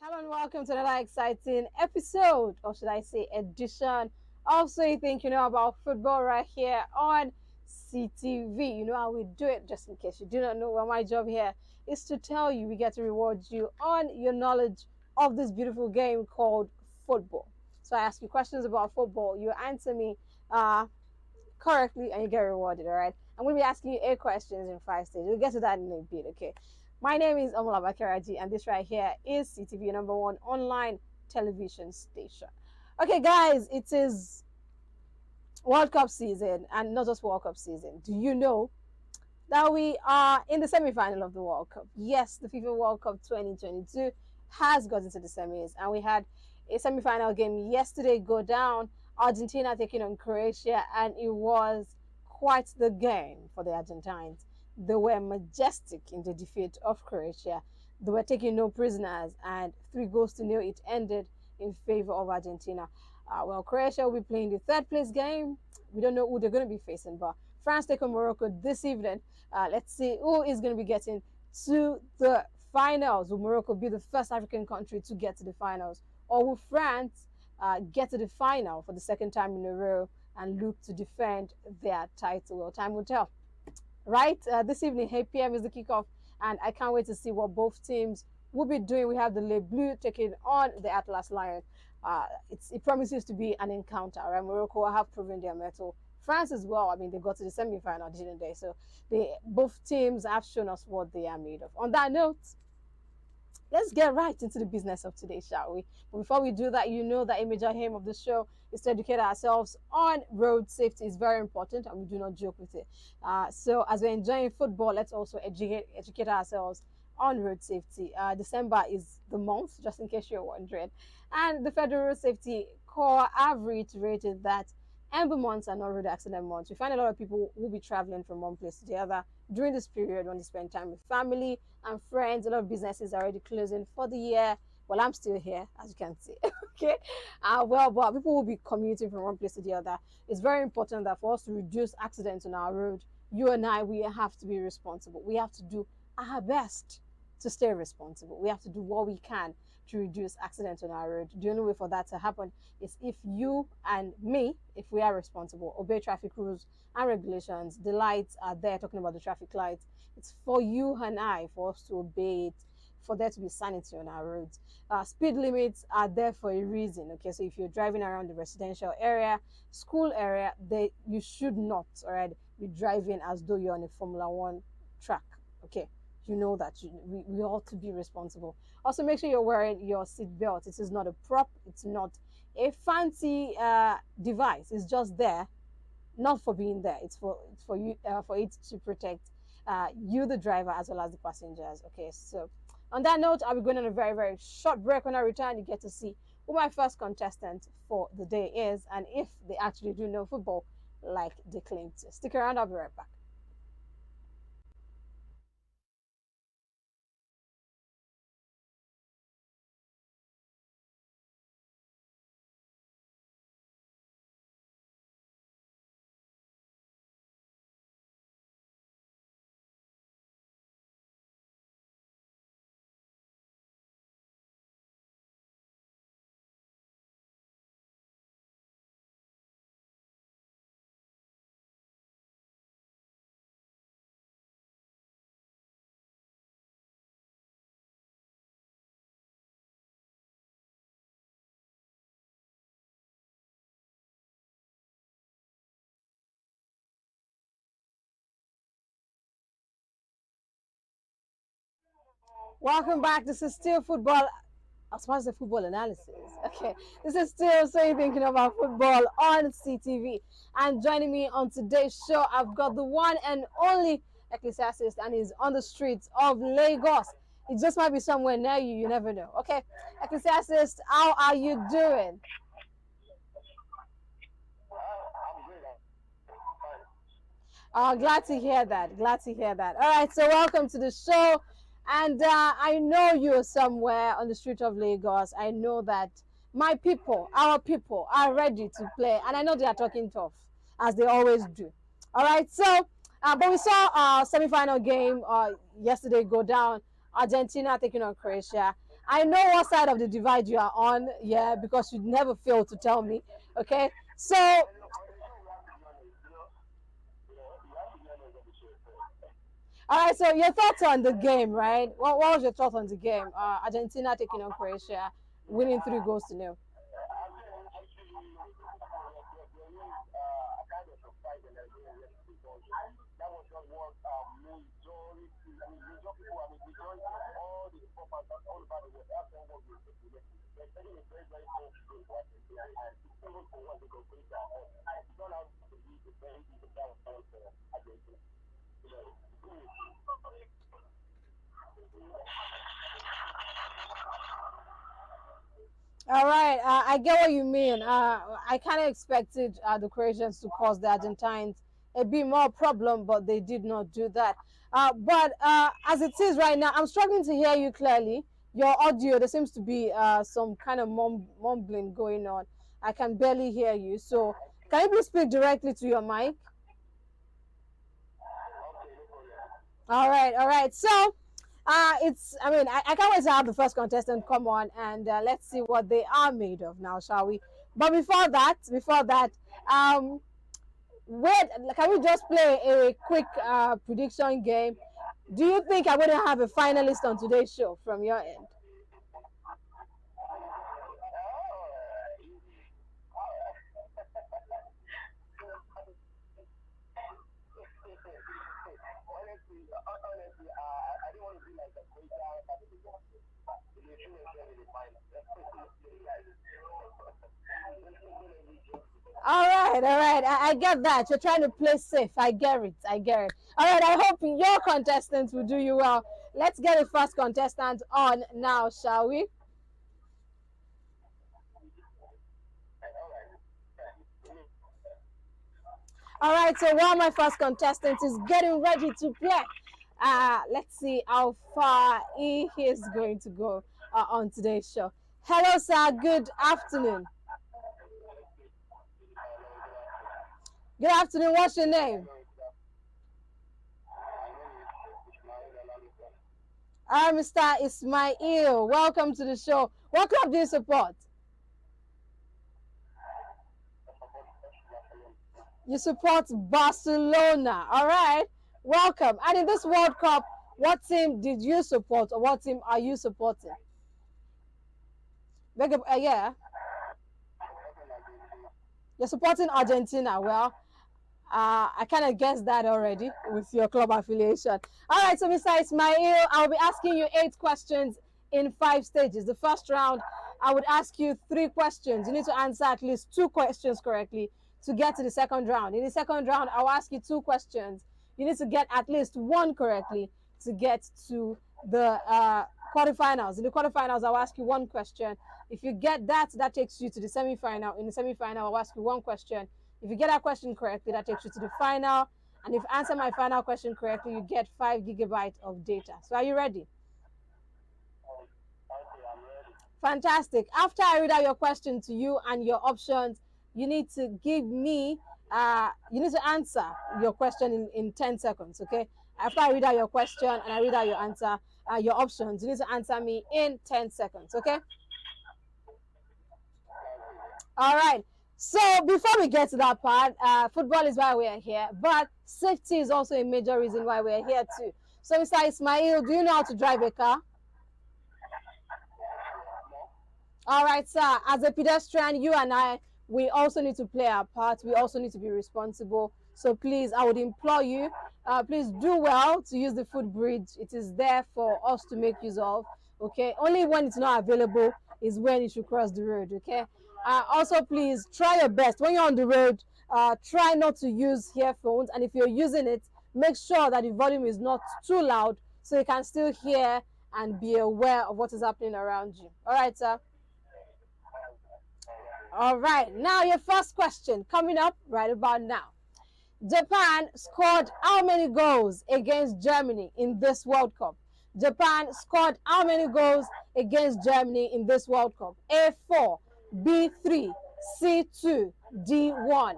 Hello and welcome to another exciting episode, or should I say edition of So You Think You Know About Football right here on SeeTV. You know how we do it, just in case you do not know. Well, my job here is to tell you, we get to reward you on your knowledge of this beautiful game called football. So I ask you questions about football, you answer me correctly, and you get rewarded, all right? I'm going to be asking you 8 questions in 5 stages. We'll get to that in a bit, okay? My name is Omula Bakaraji, and this right here is SeeTV, number one online television station. Okay, guys, it is World Cup season, and not just World Cup season. Do you know that we are in the semi-final of the World Cup? Yes, the FIFA World Cup 2022 has got into the semis, and we had a semi-final game yesterday go down. Argentina taking on Croatia, and it was quite the game for the Argentines. They were majestic in the defeat of Croatia. They were taking no prisoners, and 3 goals to 0 it ended in favor of Argentina. Well, Croatia will be playing the third place game. We don't know who they're going to be facing, but France take on Morocco this evening. Let's see who is going to be getting to the finals. Will Morocco be the first African country to get to the finals? Or will France get to the final for the second time in a row and look to defend their title? Well, time will tell. Right? This evening, 8 p.m. is the kickoff, and I can't wait to see what both teams will be doing. We have the Le Bleu taking on the Atlas Lion. It promises to be an encounter. Right? Morocco have proven their mettle. France as well. I mean, they got to the semi-final, didn't they? So both teams have shown us what they are made of. On that note, let's get right into the business of today, shall we? But before we do that, you know that a major aim of the show is to educate ourselves on road safety. Is very important, and we do not joke with it. So as we're enjoying football, let's also educate ourselves on road safety. December is the month, just in case you're wondering. And the Federal Road Safety Corps have reiterated that amber months are not road accident months. We find a lot of people will be traveling from one place to the other during this period when they spend time with family and friends. A lot of businesses are already closing for the year. Well, I'm still here, as you can see. Okay. But people will be commuting from one place to the other. It's very important that for us to reduce accidents on our road, you and I, we have to be responsible. We have to do our best to stay responsible. We have to do what we can to reduce accidents on our road. The only way for that to happen is if you and me, if we are responsible, obey traffic rules and regulations. The lights are there, talking about the traffic lights. It's for you and I, for us to obey it, for there to be sanity on our roads. Speed limits are there for a reason. Okay, so if you're driving around the residential area, school area, you should not, all right, be driving as though you're on a Formula One track. Okay, you know that we ought to be responsible. Also, make sure you're wearing your seat belt. It is not a prop. It's not a fancy device. It's just there, not for being there. It's for you, for it to protect you, the driver, as well as the passengers. Okay, so on that note, I'll be going on a very, very short break. When I return, you get to see who my first contestant for the day is, and if they actually do know football like they claim to. Stick around. I'll be right back. Welcome back. This is still football. I was supposed to say football analysis. Okay, this is still So You Thinking About Football on SeeTV. And joining me on today's show, I've got the one and only Ecclesiastes, and he's on the streets of Lagos. It just might be somewhere near you. You never know. Okay, Ecclesiastes, how are you doing? Glad to hear that. Glad to hear that. All right, so welcome to the show. And I know you're somewhere on the street of Lagos. I know that my people, our people, are ready to play. And I know they are talking tough, as they always do. All right, so, but we saw semi-final game yesterday go down. Argentina taking on Croatia. I know what side of the divide you are on, yeah, because you never fail to tell me. Okay, so all right. So your thoughts on the game, right? What was your thoughts on the game? Argentina taking on Croatia, winning 3 goals to 0. All right, I get what you mean. I kind of expected the Croatians to cause the Argentines a bit more problem, but they did not do that. But as it is right now, I'm struggling to hear you clearly. Your audio, there seems to be some kind of mumbling going on. I can barely hear you. So, can you please speak directly to your mic? All right, all right. So, I mean, I can't wait to have the first contestant come on and let's see what they are made of now, shall we? But before that, um, wait, can we just play a quick prediction game? Do you think I'm going to have a finalist on today's show from your end? All right. I get that. You're trying to play safe. I get it. I get it. All right. I hope your contestants will do you well. Let's get the first contestant on now, shall we? All right. So while my first contestant is getting ready to play, let's see how far he is going to go on today's show. Hello, sir. Good afternoon. Good afternoon. What's your name? Mr. Ismail. Welcome to the show. What club do you support? You support Barcelona. All right. Welcome. And in this World Cup, what team did you support or what team are you supporting? Yeah. You're supporting Argentina. Well, I kind of guessed that already with your club affiliation. All right, so Mr. Ismail, I'll be asking you 8 questions in 5 stages. The first round, I would ask you 3 questions. You need to answer at least 2 questions correctly to get to the second round. In the second round, I'll ask you 2 questions. You need to get at least one correctly to get to the quarterfinals. In the quarterfinals, I'll ask you 1 question. If you get that, that takes you to the semi-final. In the semi-final, I'll ask you 1 question. If you get that question correctly, that takes you to the final. And if you answer my final question correctly, you get 5 gigabytes of data. So are you ready? Fantastic. After I read out your question to you and your options, you need to give me, you need to answer your question in 10 seconds, okay? After I read out your question and I read out your answer, your options, you need to answer me in 10 seconds, okay? All right. So before we get to that part, football is why we are here, but safety is also a major reason why we are here too. So Mr. Ismail, do you know how to drive a car? All right, sir. As a pedestrian, you and I, we also need to play our part. We also need to be responsible. So please, I would implore you, please do well to use the footbridge. It is there for us to make use of. Okay. Only when it's not available is when you should cross the road. Okay. Also, please try your best when you're on the road. Try not to use earphones, and if you're using it, make sure that the volume is not too loud so you can still hear and be aware of what is happening around you. All right, sir. All right, now your first question coming up right about now. Japan scored how many goals against Germany in this World Cup? Japan scored how many goals against Germany in this World Cup? A4, B3, C2, D1.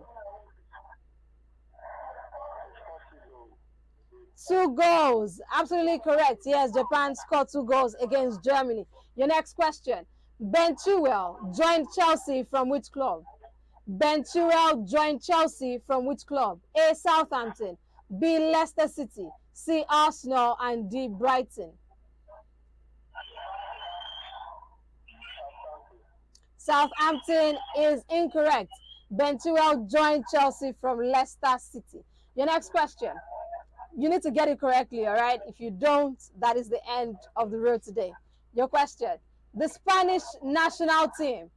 Two goals. Absolutely correct. Yes, Japan scored 2 goals against Germany. Your next question. Ben Chilwell joined Chelsea from which club? Ben Chilwell joined Chelsea from which club? A. Southampton, B. Leicester City, C. Arsenal, and D. Brighton. Southampton is incorrect. Ben Chilwell joined Chelsea from Leicester City. Your next question. You need to get it correctly, all right? If you don't, that is the end of the road today. Your question. The Spanish national team.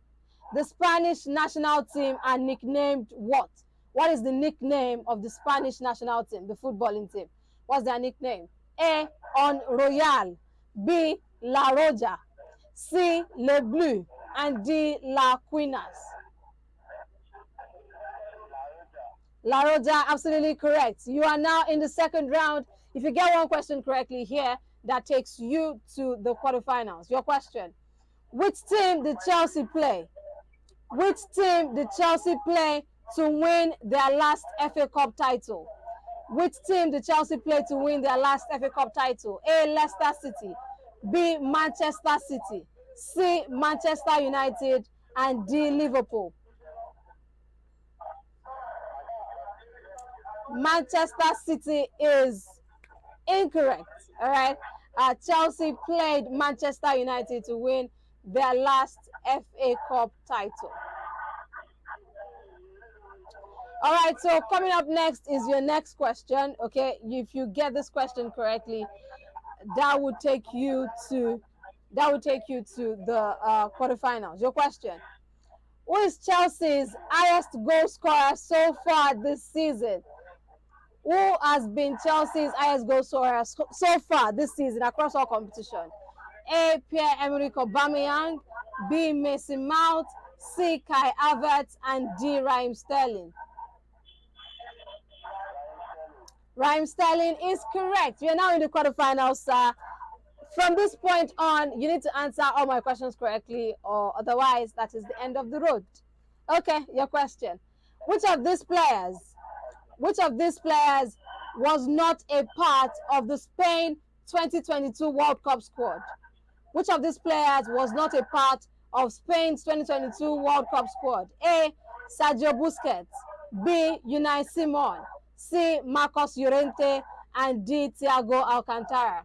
The Spanish national team are nicknamed what? What is the nickname of the Spanish national team, the footballing team? What's their nickname? A. On Royal. B. La Roja. C. Le Bleu. And D. La Quinas. La Roja, absolutely correct. You are now in the second round. If you get one question correctly here, that takes you to the quarterfinals. Your question. Which team did Chelsea play? Which team did Chelsea play to win their last FA Cup title? Which team did Chelsea play to win their last FA Cup title? A. Leicester City, B. Manchester City, C. Manchester United, and D. Liverpool. Manchester City is incorrect. All right. Chelsea played Manchester United to win their last FA Cup title. All right, so coming up next is your next question. Okay, if you get this question correctly, that would take you to the quarterfinals. Your question: who is Chelsea's highest goal scorer so far this season? Who has been Chelsea's highest goal scorer so far this season across all competition? A. Pierre-Emerick Aubameyang, B. Mason Mount, C. Kai Havertz, and D. Raheem Sterling. Raheem Sterling is correct. We are now in the quarterfinals, sir. From this point on, you need to answer all my questions correctly, or otherwise, that is the end of the road. Okay, your question. Which of these players was not a part of the Spain 2022 World Cup squad? Which of these players was not a part of Spain's 2022 World Cup squad? A. Sergio Busquets, B. Unai Simon, C. Marcos Llorente, and D. Thiago Alcantara.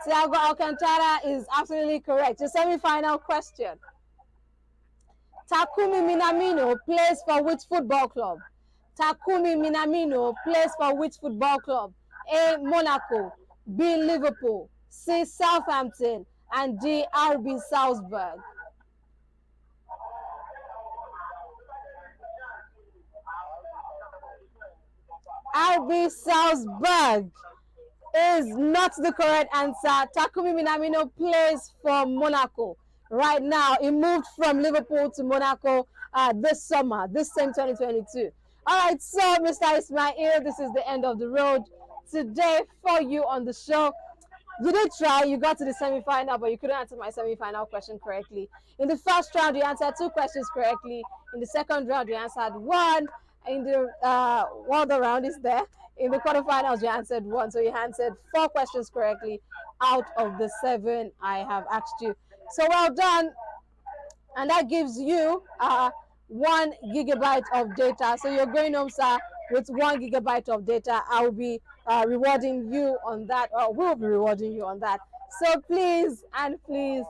Thiago Alcantara is absolutely correct. Your semi-final question. Takumi Minamino plays for which football club? Takumi Minamino plays for which football club? A. Monaco, B. Liverpool, C. Southampton, and D. RB Salzburg. RB Salzburg is not the correct answer. Takumi Minamino plays for Monaco right now. He moved from Liverpool to Monaco this summer, this same 2022. All right, so Mr. Ismail, this is the end of the road today for you on the show. You did try, you got to the semi-final, but you couldn't answer my semi-final question correctly. In the first round, you answered 2 questions correctly. In the second round, you answered 1. In the one other round is there. In the quarterfinals, you answered 1. So you answered 4 questions correctly out of the 7 I have asked you. So well done. And that gives you 1 gigabyte of data. So you're going home, sir, with 1 gigabyte of data. I will be rewarding you on that, or we'll be rewarding you on that. So please and please,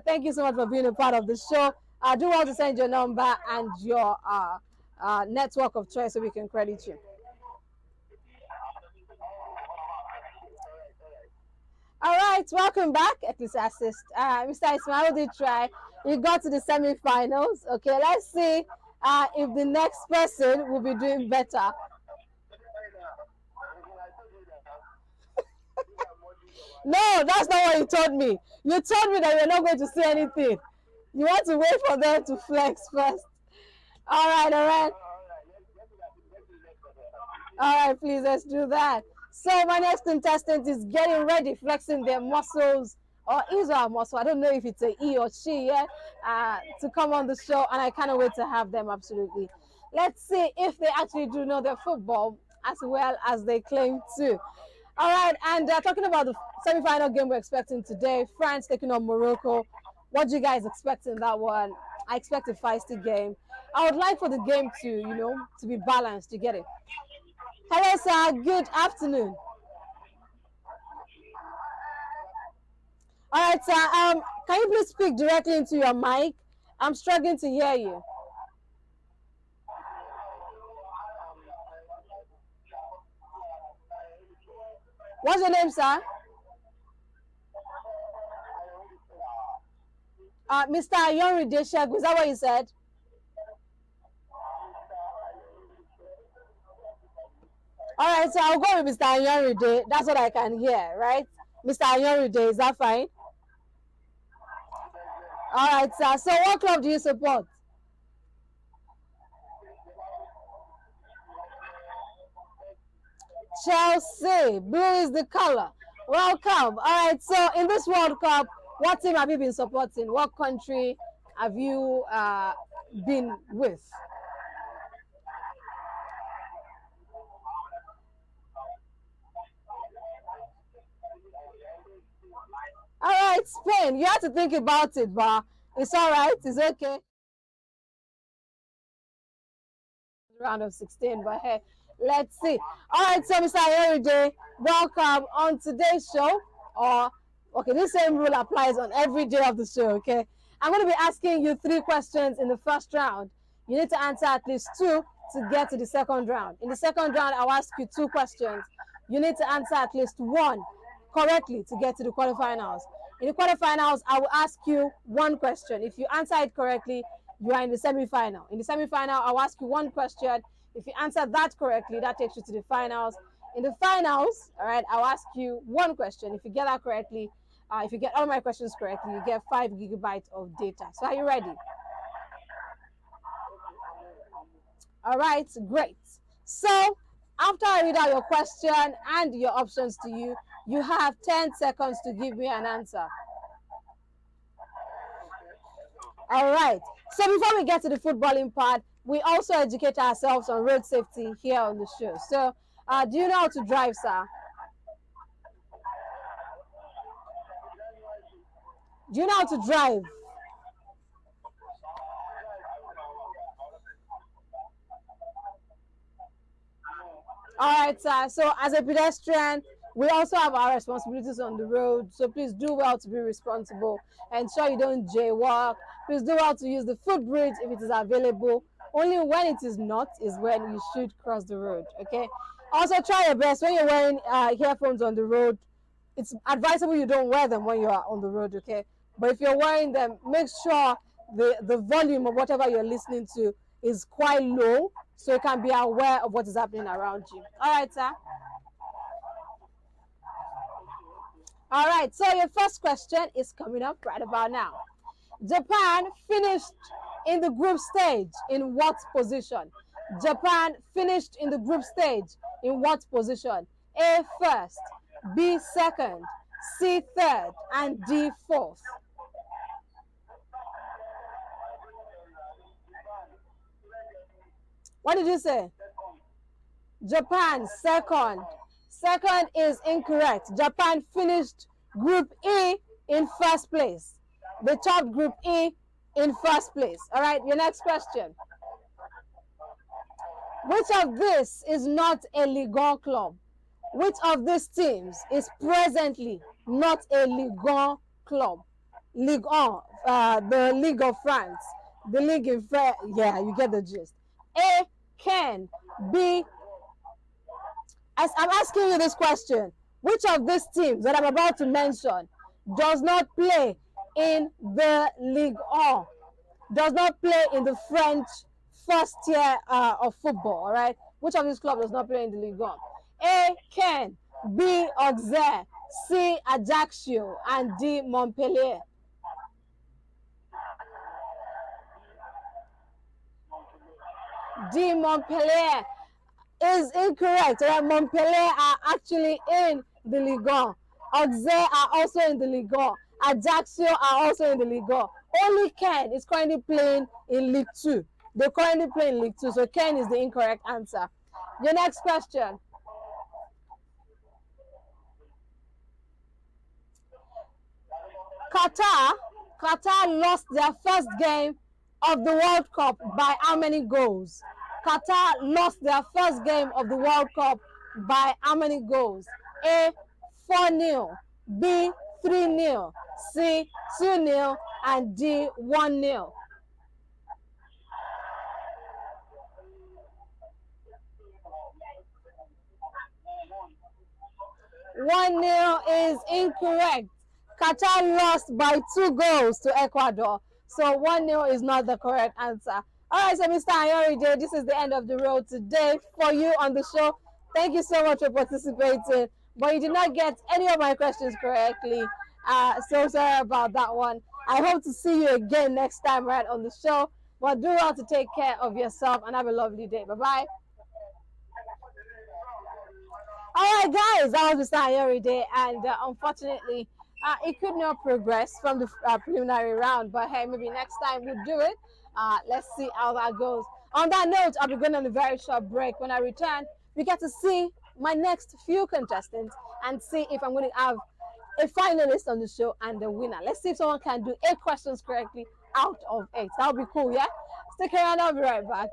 thank you so much for being a part of the show. Do well to send your number and your network of choice so we can credit you. All right, welcome back, Ecclesiastes. Mr. Ismail did try. You got to the semi-finals. Okay, let's see if the next person will be doing better. No, that's not what you told me. You told me that you're not going to say anything. You want to wait for them to flex first. All right, all right. All right, please, let's do that. So my next contestant is getting ready, flexing their muscles or Israel Mosso. I don't know if it's a he or she yet, to come on the show, and I cannot wait to have them. Absolutely. Let's see if they actually do know their football as well as they claim to. All right, and talking about the semi-final game we're expecting today, France taking on Morocco. What do you guys expect in that one? I expect a feisty game. I would like for the game to, to be balanced. You get it? Hello, sir. Good afternoon. All right, sir. Can you please speak directly into your mic? I'm struggling to hear you. What's your name, sir? Mr. Ayonri Deshegu, is that what you said? All right, so I'll go with Mr. Ayonri. That's what I can hear, right? Mr. Ayonri, is that fine? All right, sir. So what club do you support? Chelsea. Blue is the color. Welcome. All right, so in this World Cup, what team have you been supporting? What country have you been with? All right, Spain. You have to think about it, but it's all right. It's okay. Round of 16, but hey, let's see. All right, so Mr. Ayeride, welcome on today's show. Or okay, this same rule applies on every day of the show. Okay, I'm going to be asking you 3 questions in the first round. You need to answer at least 2 to get to the second round. In the second round, I'll ask you 2 questions. You need to answer at least 1 correctly to get to the quarterfinals. In the quarterfinals, I will ask you 1 question. If you answer it correctly, you are in the semi-final. In the semi-final, I'll ask you 1 question. If you answer that correctly, that takes you to the finals. In the finals, all right, I'll ask you 1 question. If you get that correctly, if you get all my questions correctly, you get 5 gigabytes of data. So are you ready? All right, great. So after I read out your question and your options to you, you have 10 seconds to give me an answer. All right. So before we get to the footballing part, we also educate ourselves on road safety here on the show. So do you know how to drive, sir? Do you know how to drive? All right, sir. So as a pedestrian, we also have our responsibilities on the road. So please do well to be responsible. Ensure you don't jaywalk. Please do well to use the footbridge if it is available. Only when it is not is when you should cross the road. Okay. Also, try your best when you're wearing earphones on the road. It's advisable you don't wear them when you are on the road. Okay. But if you're wearing them, make sure the volume of whatever you're listening to is quite low, so you can be aware of what is happening around you. All right, sir. All right, so your first question is coming up right about now. Japan finished in the group stage in what position? Japan finished in the group stage in what position? A, first, B, second, C, third, and D, fourth. What did you say? Japan, second. Second is incorrect. Japan finished Group E in first place. They topped Group E in first place. All right, your next question. Which of this is not a Ligue 1 club? Which of these teams is presently not a Ligue 1 club? Ligue 1, the League of France. The league in France. Yeah, you get the gist. A, Ken. B, as I'm asking you this question, which of these teams that I'm about to mention does not play in the Ligue 1, does not play in the French first tier of football, all right? Which of these clubs does not play in the Ligue 1? A, Ken, B, Auxerre, C, Ajaccio, and D, Montpellier. D, Montpellier is incorrect. Right? Montpellier are actually in the Ligue 1. Auxerre are also in the Ligue 1. Ajaccio are also in the Ligue 1. Only Ken is currently playing in League 2. They currently play in League 2, so Ken is the incorrect answer. Your next question. Qatar, Qatar lost their first game of the World Cup by how many goals? Qatar lost their first game of the World Cup by how many goals? A, 4-0, B, 3-0, C, 2-0, and D, 1-0. 1-0 is incorrect. Qatar lost by 2 goals to Ecuador. So 1-0 is not the correct answer. All right, so Mr. Ayoride, this is the end of the road today for you on the show. Thank you so much for participating. But you did not get any of my questions correctly. So sorry about that one. I hope to see you again next time right on the show. But do well to take care of yourself and have a lovely day. Bye-bye. All right, guys, that was Mr. Ayoride, and unfortunately, it could not progress from the preliminary round. But hey, maybe next time we'll do it. Let's see how that goes. On that note, I'll be going on a very short break. When I return, we get to see my next few contestants and see if I'm going to have a finalist on the show and the winner. Let's see if someone can do 8 questions correctly out of 8. That would be cool, yeah? Stick around, I'll be right back.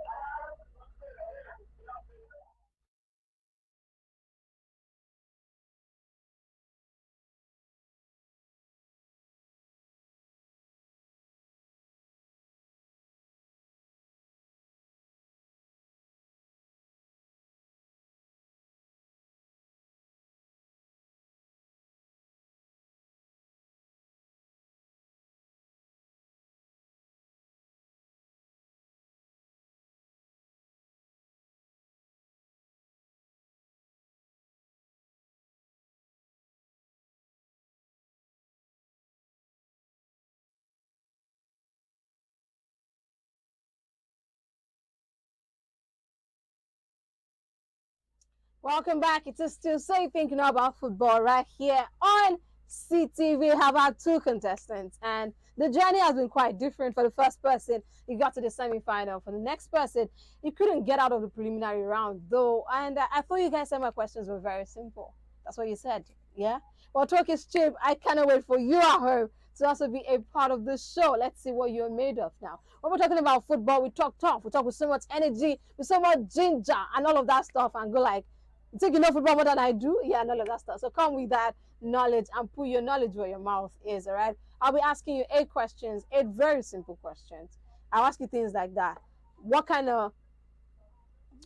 Welcome back. It is still So You Think You Know About Football right here on SeeTV. We have our 2 contestants, and the journey has been quite different. For the first person, he got to the semi-final. For the next person, he couldn't get out of the preliminary round, though. And I thought you guys said my questions were very simple. That's what you said, yeah? Well, talk is cheap. I cannot wait for you at home to also be a part of this show. Let's see what you're made of now. When we're talking about football, we talk tough. We talk with so much energy, with so much ginger, and all of that stuff, and go like, you think you know football more than I do? Yeah, and all of that stuff. So come with that knowledge and put your knowledge where your mouth is, all right? I'll be asking you 8 questions, 8 very simple questions. I'll ask you things like that. What kind of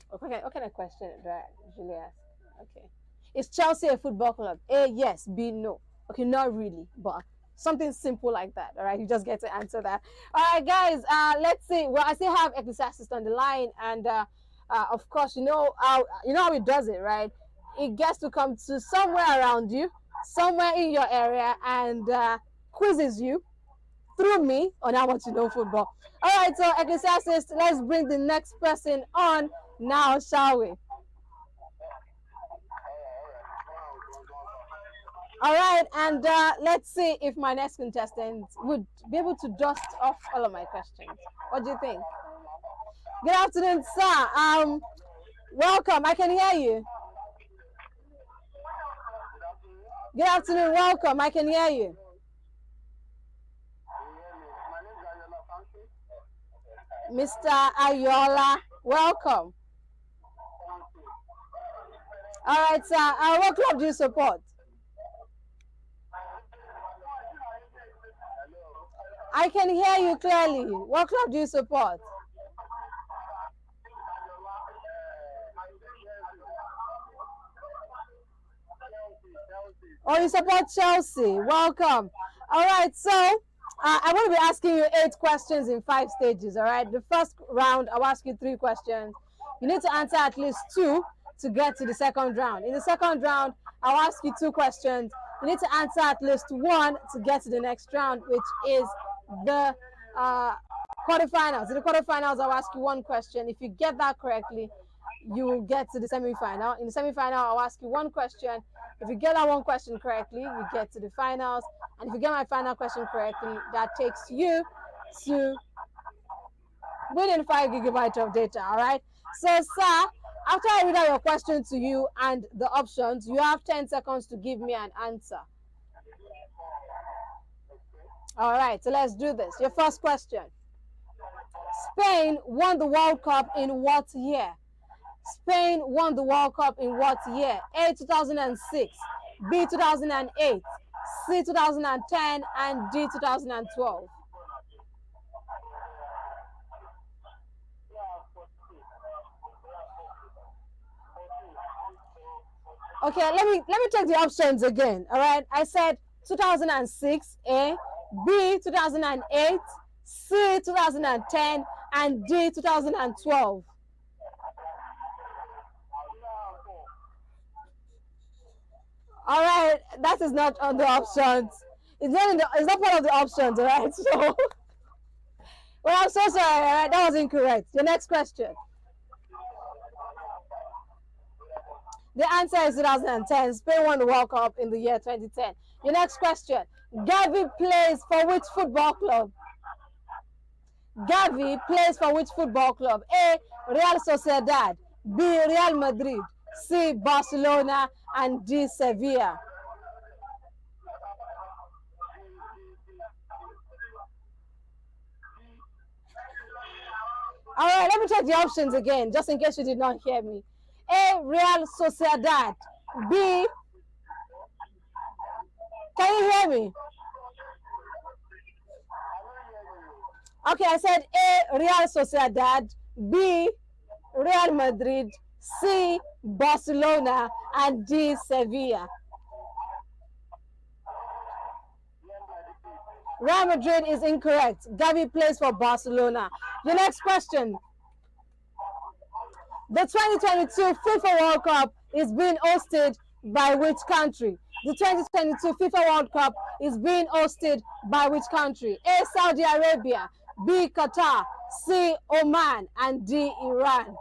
what kind of question do I usually ask? Okay. Is Chelsea a football club? A, yes. B, no. Okay, not really, but something simple like that. All right, you just get to answer that. All right, guys. Let's see. Well, I still have Ecclesiastes on the line, and of course, you know how it does it, right? It gets to come to somewhere around you, somewhere in your area, and quizzes you through me on how much you know football. All right, so Ecclesiastes, let's bring the next person on now, shall we? All right, and let's see if my next contestant would be able to dust off all of my questions. What do you think? Good afternoon, sir. Welcome. I can hear you. Good afternoon. Welcome. I can hear you. Mr. Ayola, welcome. All right, sir. What club do you support? I can hear you clearly. What club do you support? Oh, you support Chelsea. Welcome. All right, so I want to be asking you 8 questions in 5 stages. All right, the first round, I'll ask you 3 questions. You need to answer at least 2 to get to the second round. In the second round, I'll ask you 2 questions. You need to answer at least 1 to get to the next round, which is the quarterfinals. In the quarterfinals, I'll ask you 1 question. If you get that correctly, you will get to the semi-final. In the semi-final, I'll ask you 1 question. If you get that one question correctly, you get to the finals. And if you get my final question correctly, that takes you to winning 5 GB of data. All right. So, sir, after I read out your question to you and the options, you have 10 seconds to give me an answer. All right. So let's do this. Your first question. Spain won the World Cup in what year? Spain won the World Cup in what year? A, 2006, B, 2008, C, 2010, and D, 2012. Okay, let me take the options again. All right, I said 2006, A, B, 2008, C, 2010, and D, 2012. All right, that is not on the options. It's not part of the options. All right, so well, I'm so sorry. All right, that was incorrect. Your next question. The answer is 2010. Spain won the World Cup in the year 2010. Your next question. Gavi plays for which football club? Gavi plays for which football club? A, Real Sociedad, B, Real Madrid, C, Barcelona, and D, Sevilla. All right, let me check the options again, just in case you did not hear me. A, Real Sociedad. B, can you hear me? Okay, I said A, Real Sociedad, B, Real Madrid, C, Barcelona, and D, Sevilla. Real Madrid is incorrect. Gavi plays for Barcelona. The next question. The 2022 FIFA World Cup is being hosted by which country? The 2022 FIFA World Cup is being hosted by which country? A, Saudi Arabia, B, Qatar, C, Oman, and D, Iran.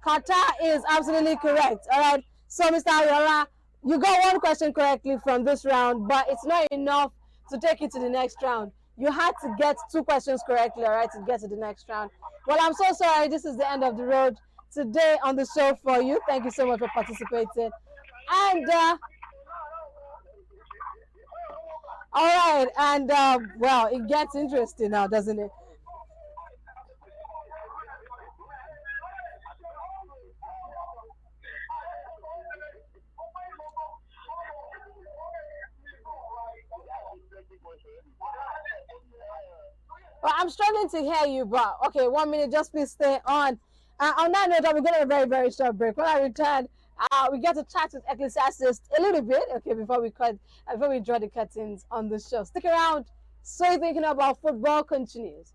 Qatar is absolutely correct. All right. So, Mr. Ariola, you got one question correctly from this round, but it's not enough to take you to the next round. You had to get 2 questions correctly, all right, to get to the next round. Well, I'm so sorry. This is the end of the road today on the show for you. Thank you so much for participating. And all right, and well, it gets interesting now, doesn't it? Well, I'm struggling to hear you, but okay, 1 minute, just please stay on. On that note, we're going to a very, very short break. When I return, we get to chat with Ecclesiastes a little bit, okay, before we draw the curtains on the show. Stick around. So you're thinking about football continues.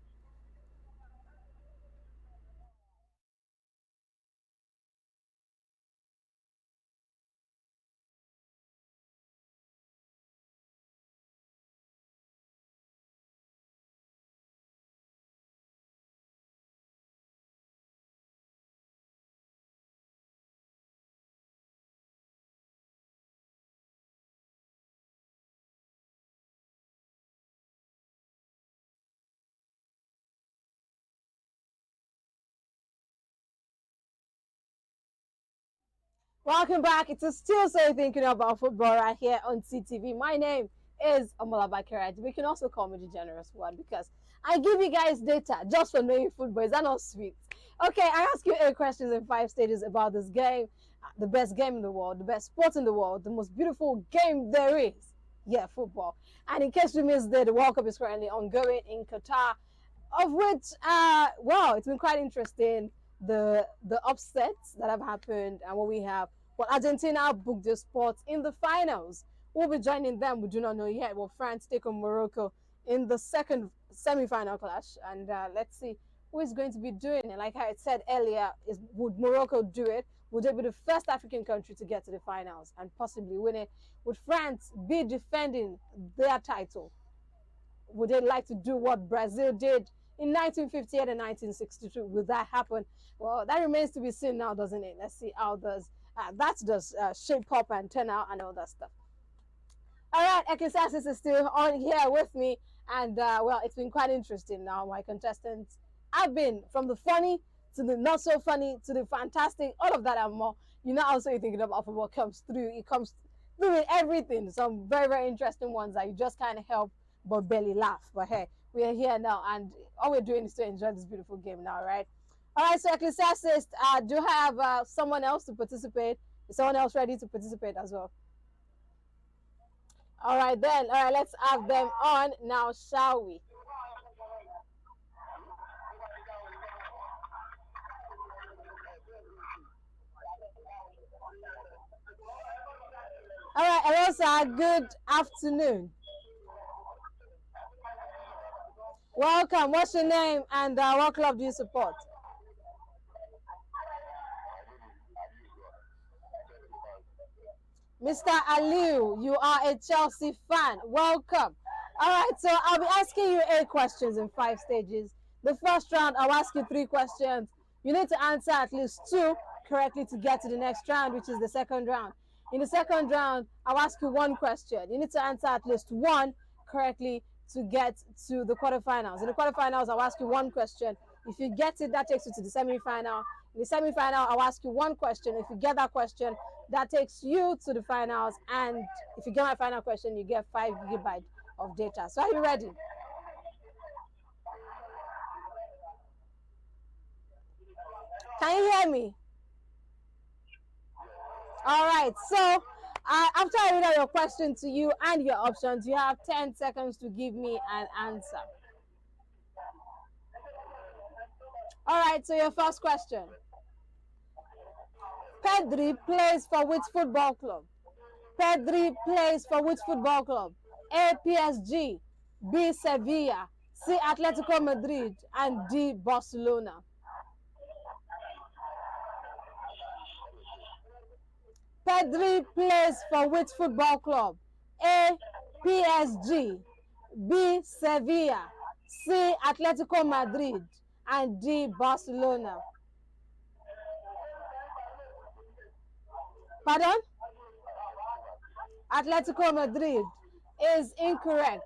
Welcome back. It is still so thinking about football right here on SeeTV. My name is Amola Bakiraj. We can also call me the generous one because I give you guys data just for knowing football. Is that not sweet? Okay, I ask you 8 questions in 5 stages about this game, the best game in the world, the best sport in the world, the most beautiful game there is. Yeah, football. And in case you missed it, the World Cup is currently ongoing in Qatar, of which, well, it's been quite interesting. The upsets that have happened and what we have. Well, Argentina booked the spot in the finals. We'll be joining them. We do not know yet. Will France take on Morocco in the second semi-final clash? And let's see who is going to be doing it. Like I said earlier, would Morocco do it? Would they be the first African country to get to the finals and possibly win it? Would France be defending their title? Would they like to do what Brazil did in 1958 and 1962? Will that happen? Well, that remains to be seen now, doesn't it? Let's see how does That does shape up and turn out and all that stuff. All right, Ecclesiastes is still on here with me, and well, it's been quite interesting. Now, my contestants have been from the funny to the not so funny to the fantastic, all of that and more. You know, also you're thinking about football comes through. It comes through in everything. Some very interesting ones that you just can't help but barely laugh. But hey, we are here now, and all we're doing is to enjoy this beautiful game now, right? All right, so Ecclesiastes, do have someone else to participate? Is someone else ready to participate as well? All right then. All right, let's have them on now, shall we? All right, Erosa, good afternoon. Welcome. What's your name and what club do you support? Mr. Aliu, you are a Chelsea fan. Welcome. All right, so I'll be asking you 8 questions in 5 stages. The first round, I'll ask you 3 questions. You need to answer at least 2 correctly to get to the next round, which is the second round. In the second round, I'll ask you 1 question. You need to answer at least 1 correctly to get to the quarterfinals. In the quarterfinals, I'll ask you 1 question. If you get it, that takes you to the semi-final. In the semi-final, I'll ask you 1 question. If you get that question, that takes you to the finals. And if you get my final question, you get 5 gigabytes of data. So are you ready? Can you hear me? All right. So after I read out your question to you and your options, you have 10 seconds to give me an answer. All right. So your first question. Pedri plays for which football club? Pedri plays for which football club? A. PSG, B. Sevilla, C. Atletico Madrid, and D. Barcelona. Pedri plays for which football club? A. PSG, B. Sevilla, C. Atletico Madrid, and D. Barcelona. Pardon? Atletico Madrid is incorrect.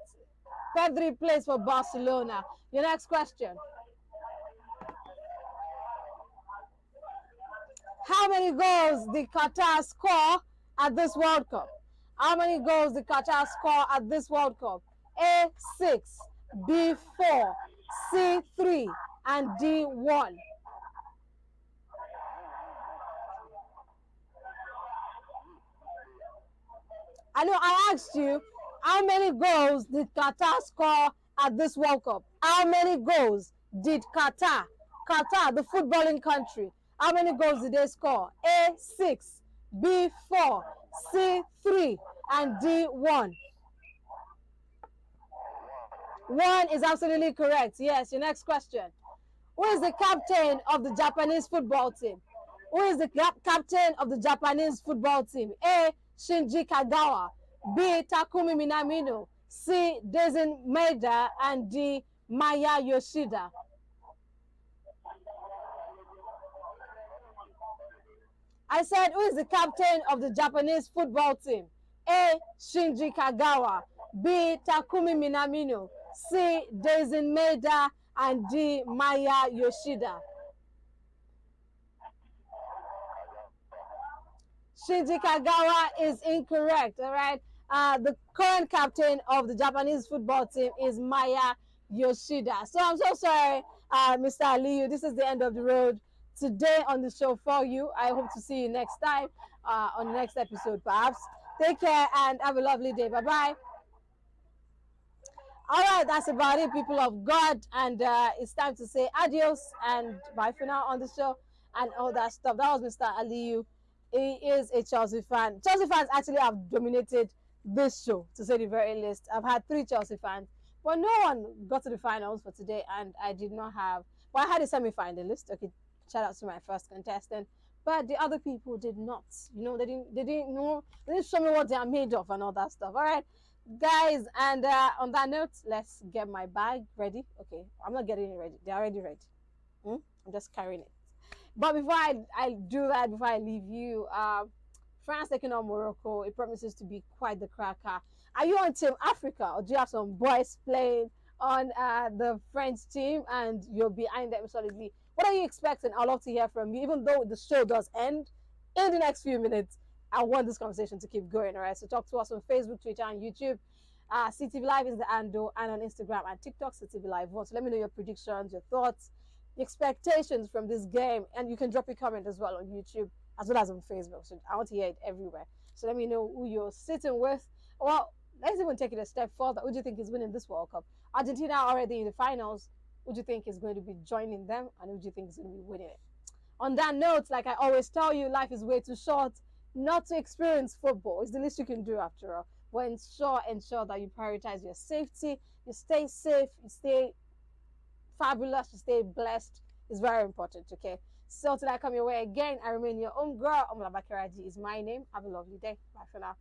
Pedri plays for Barcelona. Your next question. How many goals did Qatar score at this World Cup? How many goals did Qatar score at this World Cup? A, 6, B, 4, C, 3, and D, 1. I know I asked you, how many goals did Qatar score at this World Cup? How many goals did Qatar, the footballing country, how many goals did they score? A, 6, B, 4, C, 3, and D, 1. 1 is absolutely correct. Yes, your next question. Who is the captain of the Japanese football team? Who is the captain of the Japanese football team? A. Shinji Kagawa, B. Takumi Minamino, C. Daisen Maeda, and D. Maya Yoshida. I said, who is the captain of the Japanese football team? A. Shinji Kagawa, B. Takumi Minamino, C. Daisen Maeda, and D. Maya Yoshida. Shinji Kagawa is incorrect. All right. The current captain of the Japanese football team is Maya Yoshida. So I'm so sorry, Mr. Aliyu. This is the end of the road today on the show for you. I hope to see you next time on the next episode, perhaps. Take care and have a lovely day. Bye bye. All right, that's about it, people of God. And it's time to say adios and bye for now on the show and all that stuff. That was Mr. Aliyu. He is a Chelsea fan. Chelsea fans actually have dominated this show, to say the very least. I've had 3 Chelsea fans, but no one got to the finals for today, and I did not have. Well, I had a semi-finalist. Okay, shout out to my first contestant, but the other people did not. You know, they didn't know. They didn't show me what they are made of and all that stuff. All right, guys. And on that note, let's get my bag ready. Okay, I'm not getting it ready. They're already ready. I'm just carrying it. But before I do that, before I leave you, France taking on Morocco, it promises to be quite the cracker. Are you on Team Africa, or do you have some boys playing on the French team and you're behind them solidly? What are you expecting? I'd love to hear from you. Even though the show does end in the next few minutes, I want this conversation to keep going. All right, so talk to us on Facebook, Twitter, and YouTube. SeeTV Live is the handle, and on Instagram and TikTok, SeeTV Live 1. So let me know your predictions, your thoughts, your expectations from this game, and you can drop a comment as well on YouTube as well as on Facebook. So I want to hear it everywhere. So let me know who you're sitting with. Well, let's even take it a step further. Who do you think is winning this World Cup? Argentina already in the finals. Who do you think is going to be joining them, and who do you think is going to be winning it? On that note, like I always tell you, life is way too short not to experience football. It's the least you can do after all. But ensure that you prioritize your safety, you stay safe, you stay fabulous, you stay blessed. It's very important, okay? So till I come your way again, I remain your own girl. Omla Bakaraji is my name. Have a lovely day. Bye for now.